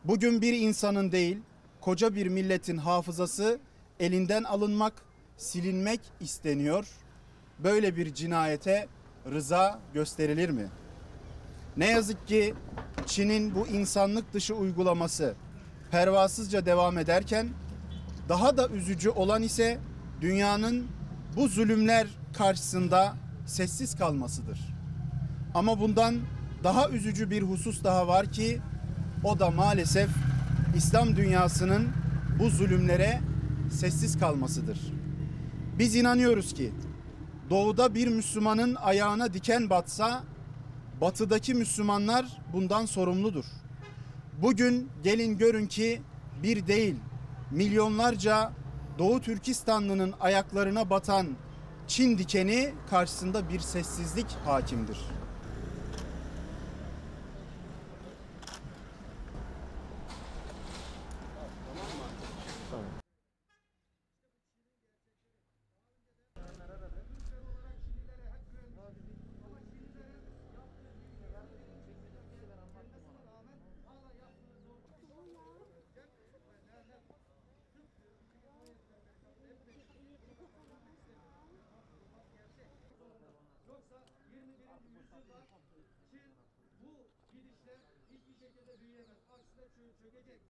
Bugün bir insanın değil, koca bir milletin hafızası elinden alınmak, silinmek isteniyor. Böyle bir cinayete rıza gösterilir mi? Ne yazık ki Çin'in bu insanlık dışı uygulaması pervasızca devam ederken, daha da üzücü olan ise dünyanın bu zulümler karşısında sessiz kalmasıdır. Ama bundan daha üzücü bir husus daha var ki o da maalesef İslam dünyasının bu zulümlere sessiz kalmasıdır. Biz inanıyoruz ki doğuda bir Müslümanın ayağına diken batsa batıdaki Müslümanlar bundan sorumludur. Bugün gelin görün ki bir değil, milyonlarca Doğu Türkistanlı'nın ayaklarına batan Çin dikeni karşısında bir sessizlik hakimdir. Yoksa 21. yüzyılda Çin bu gidişle hiçbir şekilde büyüyemez. Aksine çökecek.